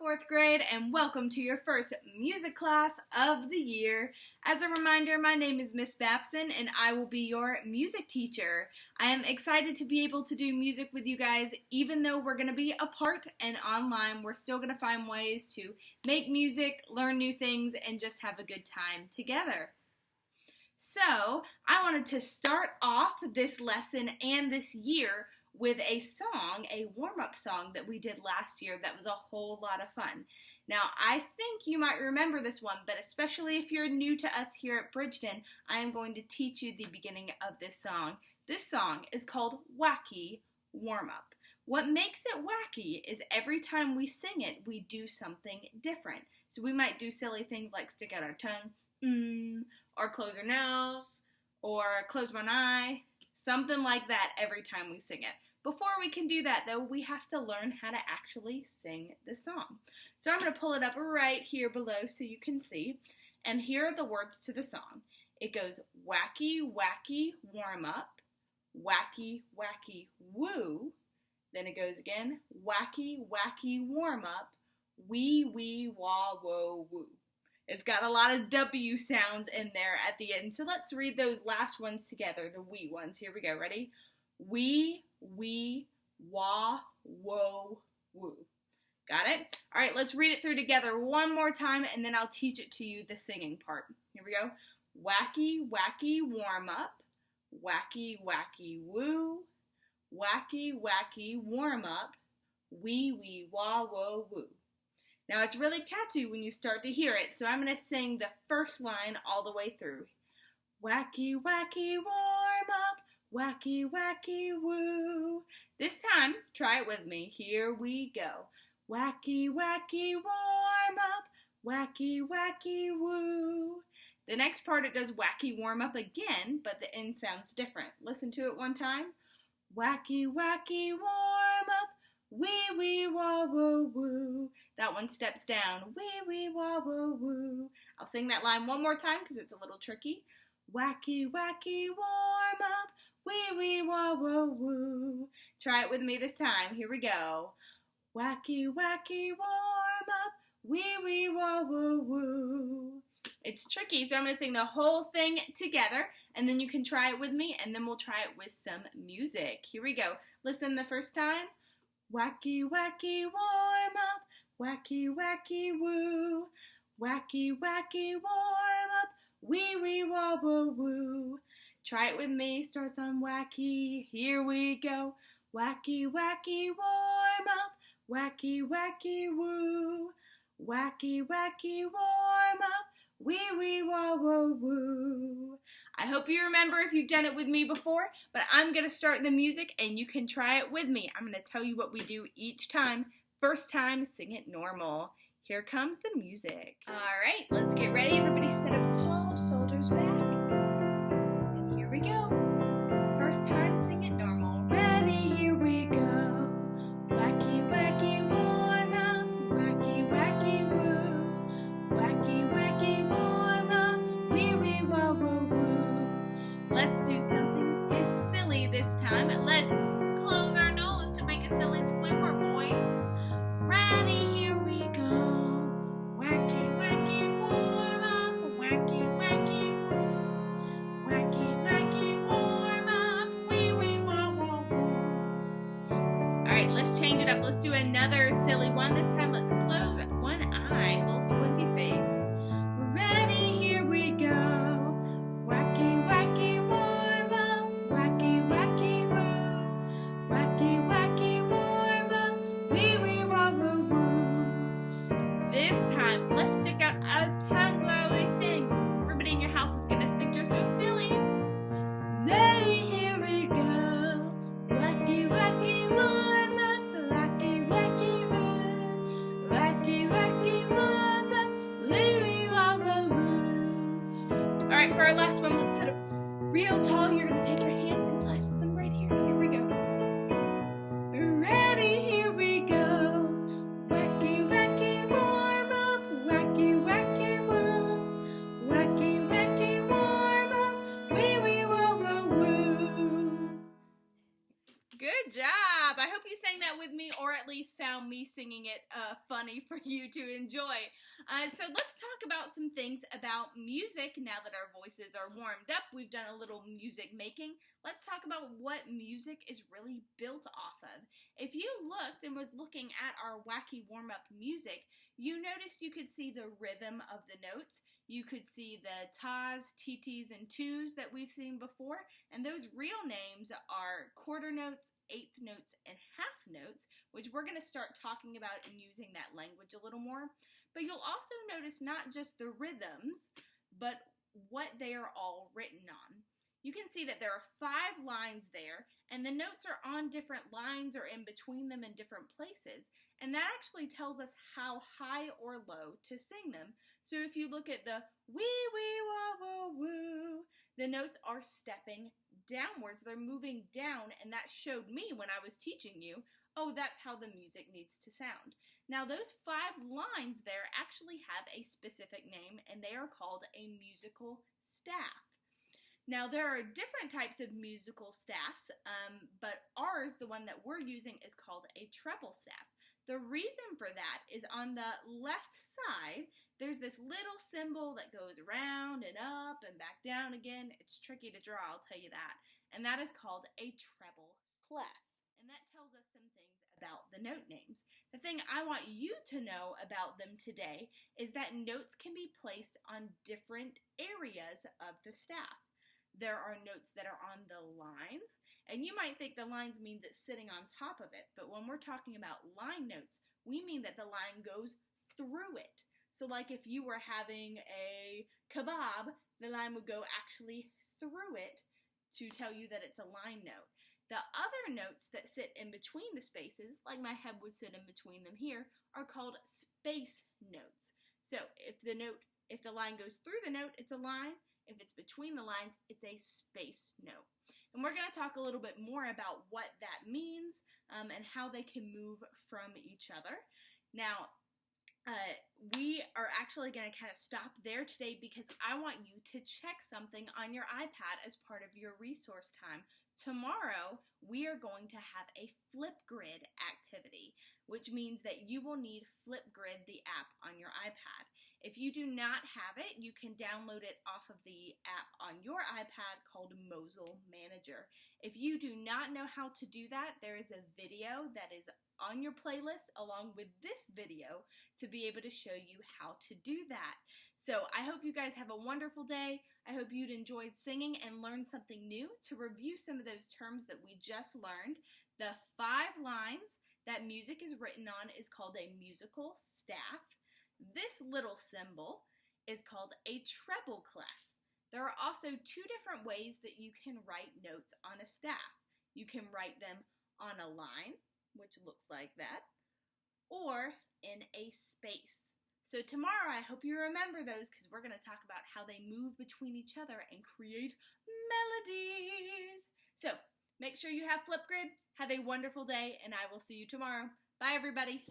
4th grade, and welcome to your first music class of the year. As a reminder, my name is Miss Babson, and I will be your music teacher. I am excited to be able to do music with you guys. Even though we're going to be apart and online, we're still going to find ways to make music, learn new things, and just have a good time together. So, I wanted to start off this lesson and this year with a song, a warm-up song that we did last year that was a whole lot of fun. Now, I think you might remember this one, but especially if you're new to us here at Bridgeton, I am going to teach you the beginning of this song. This song is called Wacky Warm-Up. What makes it wacky is every time we sing it, we do something different. So we might do silly things like stick out our tongue, or close our nose, or close one eye, something like that every time we sing it. Before we can do that, though, we have to learn how to actually sing the song. So I'm going to pull it up right here below so you can see. And here are the words to the song. It goes, wacky, wacky, warm up, wacky, wacky, woo. Then it goes again, wacky, wacky, warm up, wee, wee, wah, whoa, woo. It's got a lot of W sounds in there at the end. So let's read those last ones together, the wee ones. Here we go. Ready? Wee, wee, wah, whoa, woo. Got it? All right, let's read it through together one more time, and then I'll teach it to you the singing part. Here we go. Wacky, wacky, warm up. Wacky, wacky, woo. Wacky, wacky, warm up. Wee, wee, wah, whoa, woo. Now, it's really catchy when you start to hear it, so I'm going to sing the first line all the way through. Wacky, wacky, warm up, wacky, wacky, woo. This time, try it with me. Here we go. Wacky, wacky, warm up, wacky, wacky, woo. The next part, it does wacky, warm up again, but the end sounds different. Listen to it one time. Wacky, wacky, warm up, wee, wee, wah, woo, woo. That one steps down. Wee, wee, wah, woo, woo. I'll sing that line one more time because it's a little tricky. Wacky, wacky, warm up. Wee, wee, wah, woo, woo. Try it with me this time. Here we go. Wacky, wacky, warm up. Wee, wee, wah, woo, woo. It's tricky, so I'm going to sing the whole thing together, and then you can try it with me, and then we'll try it with some music. Here we go. Listen the first time. Wacky, wacky, warm up, wacky, wacky, woo. Wacky, wacky, warm up, wee, wee, wah, woo, woo. Try it with me, starts on wacky, here we go. Wacky, wacky, warm up, wacky, wacky, woo. Wacky, wacky, warm up, wee, wee, wah, woo, woo. I hope you remember if you've done it with me before, but I'm going to start the music and you can try it with me. I'm going to tell you what we do each time. First time, sing it normal. Here comes the music. All right, let's get ready. Everybody sit up tall, shoulders back. And here we go. First time, sing it normal. Ready, here we go. Wacky, wacky, warm up. Wacky, wacky, woo. Wacky, wacky, warm up. Wee, wee, wah, woo, woo. Let's do something silly this time. Let's close our nose to make a silly squibber voice. Ready, here we go. Wacky, wacky, warm up. Wacky, wacky, woo. Wacky, wacky, warm up. Wee, wee, wah, wah, woo. All right, let's change it up. Let's do another silly one. This time, let's close one eye, little squinty face. Ready, here we go. Wacky, wacky, warm up. Wacky, wacky, woo. Wacky, wacky, warm up. Wee, wee, wah, woo, woo. This time, let's stick out a tongue while we sing. Everybody in your house is going to think you're so silly. Ready, here we go. Wacky, wacky, warm up. Wacky, wacky, woo. Wacky, wacky, warm up. Wee, wee, wah, woo, woo. All right, for our last one, let's sit up real tall. You're going to take your hands and clasp them right here. Here we go. Ready, here we go. Wacky, wacky, warm up. Wacky, wacky, woo. Wacky, wacky, warm up. Wee, wee, wah, woo, woo. Good job. I hope you sang that with me, or at least found me singing it fun. funny for you to enjoy. So let's talk about some things about music. Now that our voices are warmed up, we've done a little music making. Let's talk about what music is really built off of. If you looked and was looking at our wacky warm-up music, you noticed you could see the rhythm of the notes. You could see the tas, titis, and tus that we've seen before, and those real names are quarter notes, eighth notes, and half notes, which we're going to start talking about and using that language a little more. But you'll also notice not just the rhythms, but what they are all written on. You can see that there are 5 lines there, and the notes are on different lines or in between them in different places, and that actually tells us how high or low to sing them. So if you look at the wee wee wah wah woo, the notes are stepping downwards, they're moving down, and that showed me when I was teaching you, oh, that's how the music needs to sound. Now those 5 lines there actually have a specific name, and they are called a musical staff. Now, there are different types of musical staffs, but ours, the one that we're using, is called a treble staff. The reason for that is on the left side, there's this little symbol that goes around and up and back down again. It's tricky to draw, I'll tell you that. And that is called a treble clef. And that tells us some things about the note names. The thing I want you to know about them today is that notes can be placed on different areas of the staff. There are notes that are on the lines, and you might think the lines means it's sitting on top of it, but when we're talking about line notes, we mean that the line goes through it. So like if you were having a kebab, the line would go actually through it to tell you that it's a line note. The other notes that sit in between the spaces, like my head would sit in between them here, are called space notes. So if the line goes through the note, it's a line. If it's between the lines, it's a space note. And we're going to talk a little bit more about what that means and how they can move from each other. Now, we are actually going to kind of stop there today because I want you to check something on your iPad as part of your resource time. Tomorrow, we are going to have a Flipgrid activity, which means that you will need Flipgrid, the app, on your iPad. If you do not have it, you can download it off of the app on your iPad called Mosel Manager. If you do not know how to do that, there is a video that is on your playlist along with this video to be able to show you how to do that. So I hope you guys have a wonderful day. I hope you'd enjoyed singing and learned something new. To review some of those terms that we just learned, the 5 lines that music is written on is called a musical staff. This little symbol is called a treble clef. There are also 2 different ways that you can write notes on a staff. You can write them on a line, which looks like that, or in a space. So tomorrow I hope you remember those because we're going to talk about how they move between each other and create melodies. So make sure you have Flipgrid, have a wonderful day, and I will see you tomorrow. Bye everybody.